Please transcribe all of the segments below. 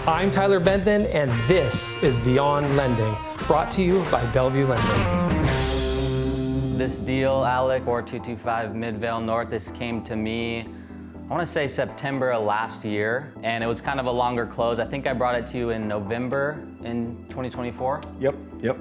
I'm Tyler Benton, and this is Beyond Lending, brought to you by Bellevue Lending. This deal, Alec, 4225 Midvale North, this came to me, I want to say September of last year, and it was kind of a longer close. I think I brought it to you in November in 2024. Yep.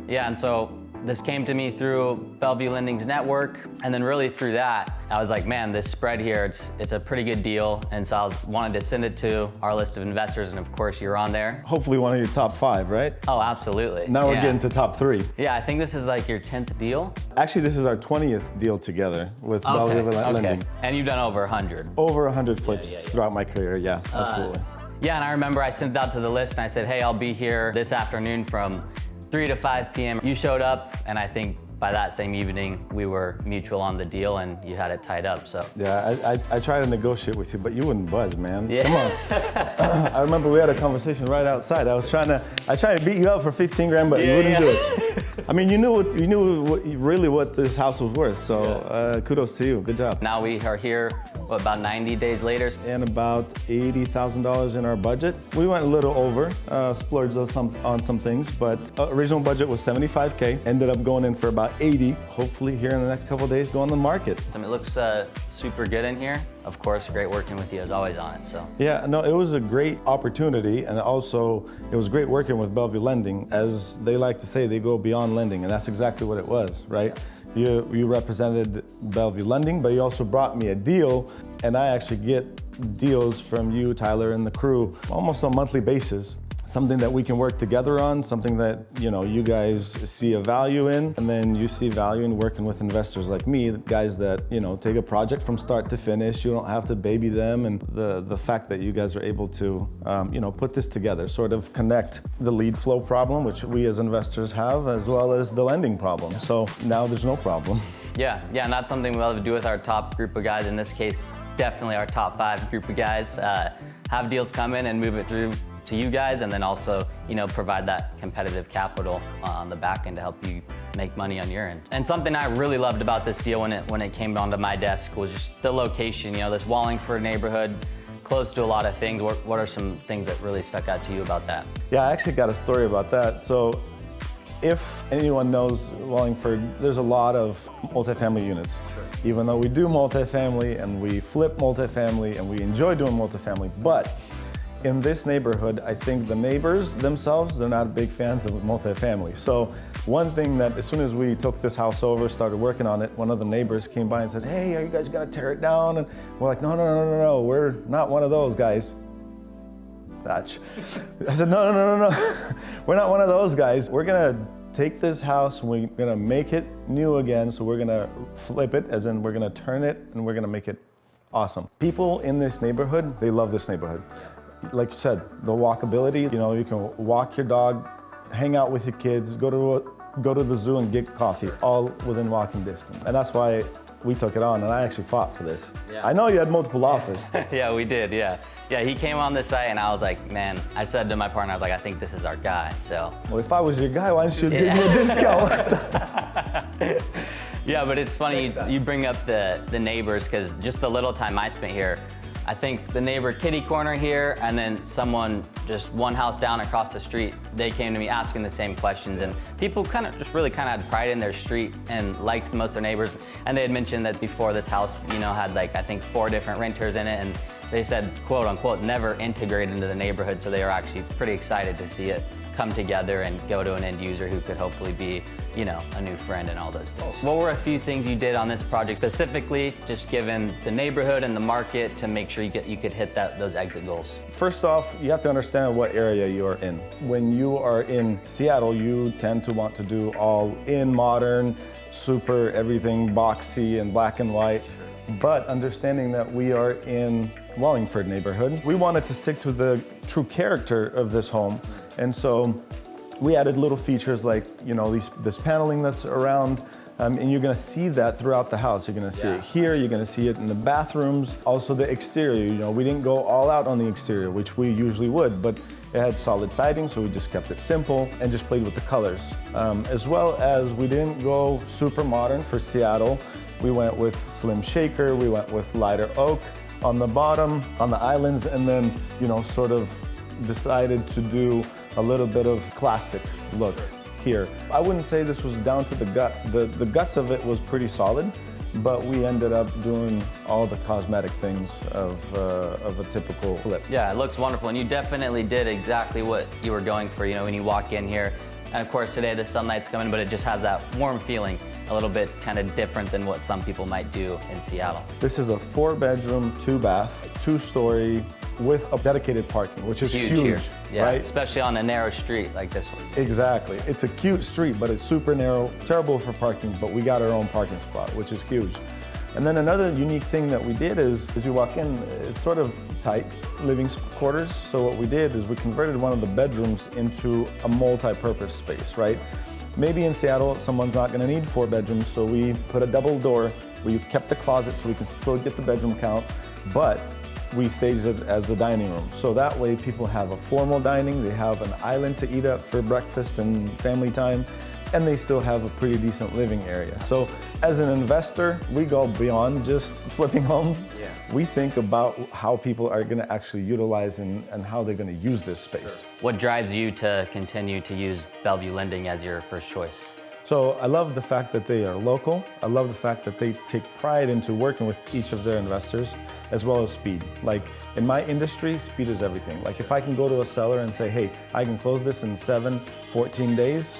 Yeah, and so this came to me through Bellevue Lending's network, and then really through that, I was like, man, this spread here, it's a pretty good deal, and so I wanted to send it to our list of investors, and of course you're on there. Hopefully one of your top 5, right? Oh, absolutely. Now we're getting to top 3. Yeah, I think this is like your 10th deal. Actually, this is our 20th deal together with Bellevue Lending. And you've done over 100. Over 100 flips throughout my career, yeah, absolutely. Yeah, and I remember I sent it out to the list and I said, hey, I'll be here this afternoon from 3 to 5 p.m. You showed up, and I think by that same evening, we were mutual on the deal and you had it tied up, so. Yeah, I tried to negotiate with you, but you wouldn't budge, man. Yeah. Come on. I remember we had a conversation right outside. I tried to beat you up for 15 grand, but you wouldn't do it. I mean, you knew really what this house was worth, so kudos to you, good job. Now we are here, what, about 90 days later? And about $80,000 in our budget. We went a little over, splurged on some things, but original budget was $75K, ended up going in for about 80, hopefully here in the next couple of days go on the market. It looks super good in here. Of course, great working with you as always on it, so. Yeah, no, it was a great opportunity, and also it was great working with Bellevue Lending. As they like to say, they go beyond lending, and that's exactly what it was, right? You represented Bellevue Lending, but you also brought me a deal, and I actually get deals from you, Tyler, and the crew almost on a monthly basis. Something that we can work together on, something that you guys see a value in, and then you see value in working with investors like me, guys that take a project from start to finish. You don't have to baby them, and the fact that you guys are able to put this together, sort of connect the lead flow problem, which we as investors have, as well as the lending problem. So now there's no problem. Yeah, and that's something we love to do with our top group of guys. In this case, definitely our top 5 group of guys. Have deals come in and move it through to you guys, and then also, provide that competitive capital on the back end to help you make money on your end. And something I really loved about this deal when it came onto my desk was just the location. This Wallingford neighborhood, close to a lot of things. What are some things that really stuck out to you about that? Yeah, I actually got a story about that. So if anyone knows Wallingford, there's a lot of multifamily units. Sure. Even though we do multifamily and we flip multifamily and we enjoy doing multifamily, but in this neighborhood, I think the neighbors themselves, they're not big fans of multifamily. So one thing that as soon as we took this house over, started working on it, one of the neighbors came by and said, hey, are you guys gonna tear it down? And we're like, no, we're not one of those guys. I said, no, we're not one of those guys. We're gonna take this house and we're gonna make it new again. So we're gonna flip it, as in we're gonna turn it and we're gonna make it awesome. People in this neighborhood, they love this neighborhood. Like you said, the walkability, you can walk your dog, hang out with your kids, go to the zoo and get coffee, all within walking distance. And that's why we took it on, and I actually fought for this. Yeah. I know you had multiple offers. Yeah, we did, yeah. Yeah, he came on the site and I was like, man, I said to my partner, I was like, I think this is our guy, so. Well, if I was your guy, why don't you give me a discount? Yeah, but it's funny you bring up the neighbors, because just the little time I spent here, I think the neighbor kitty corner here, and then someone just one house down across the street, they came to me asking the same questions, and people really had pride in their street and liked most of their neighbors. And they had mentioned that before this house, had I think 4 different renters in it, and they said, quote unquote, never integrated into the neighborhood, so they were actually pretty excited to see it come together and go to an end user who could hopefully be, a new friend and all those things. What were a few things you did on this project specifically, just given the neighborhood and the market, to make sure you could hit those exit goals? First off, you have to understand what area you are in. When you are in Seattle, you tend to want to do all in modern, super everything boxy and black and white. But understanding that we are in Wallingford neighborhood, we wanted to stick to the true character of this home. And so we added little features like, this paneling that's around, and you're gonna see that throughout the house. You're gonna see it here, you're gonna see it in the bathrooms. Also the exterior, we didn't go all out on the exterior, which we usually would, but it had solid siding, so we just kept it simple and just played with the colors. As well as we didn't go super modern for Seattle. We went with slim shaker, we went with lighter oak on the bottom, on the islands, and then, sort of decided to do a little bit of classic look here. I wouldn't say this was down to the guts. The guts of it was pretty solid, but we ended up doing all the cosmetic things of a typical flip. Yeah, it looks wonderful, and you definitely did exactly what you were going for, when you walk in here. And of course today the sunlight's coming, but it just has that warm feeling, a little bit kind of different than what some people might do in Seattle. This is a 4-bedroom, 2-bath, 2-story with a dedicated parking, which is huge here. Yeah, right? Especially on a narrow street like this one. Exactly. It's a cute street, but it's super narrow, terrible for parking, but we got our own parking spot, which is huge. And then another unique thing that we did is, as you walk in, it's sort of tight living quarters. So what we did is we converted one of the bedrooms into a multi-purpose space, right? Maybe in Seattle, someone's not gonna need 4 bedrooms, so we put a double door. We kept the closet so we can still get the bedroom count, but we staged it as a dining room. So that way people have a formal dining, they have an island to eat at for breakfast and family time, and they still have a pretty decent living area. So as an investor, we go beyond just flipping homes. Yeah. We think about how people are gonna actually utilize and how they're gonna use this space. What drives you to continue to use Bellevue Lending as your first choice? So I love the fact that they are local. I love the fact that they take pride into working with each of their investors, as well as speed. Like in my industry, speed is everything. Like if I can go to a seller and say, hey, I can close this in 14 days,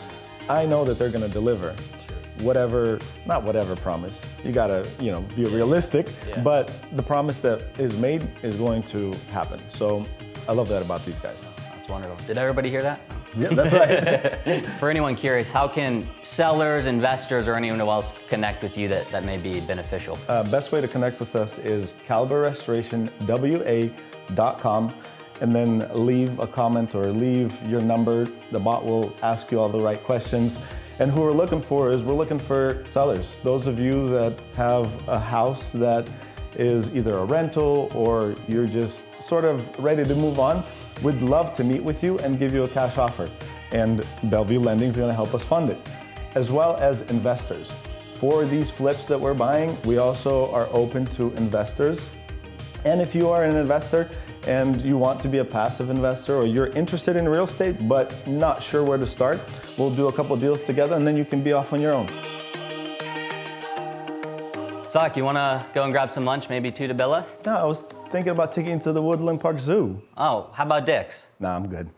I know that they're gonna deliver. Not whatever promise. You gotta, be realistic, but the promise that is made is going to happen. So I love that about these guys. That's wonderful. Did everybody hear that? Yeah, that's right. For anyone curious, how can sellers, investors, or anyone else connect with you that may be beneficial? Best way to connect with us is caliberrestorationwa.com, and then leave a comment or leave your number. The bot will ask you all the right questions. And who we're looking for is we're looking for sellers. Those of you that have a house that is either a rental or you're just sort of ready to move on, we'd love to meet with you and give you a cash offer. And Bellevue Lending is going to help us fund it, as well as investors. For these flips that we're buying, we also are open to investors. And if you are an investor and you want to be a passive investor, or you're interested in real estate but not sure where to start, we'll do a couple deals together and then you can be off on your own. Sak, you want to go and grab some lunch, maybe to Bella? No, I was thinking about taking you to the Woodland Park Zoo. Oh, how about Dick's? Nah, I'm good.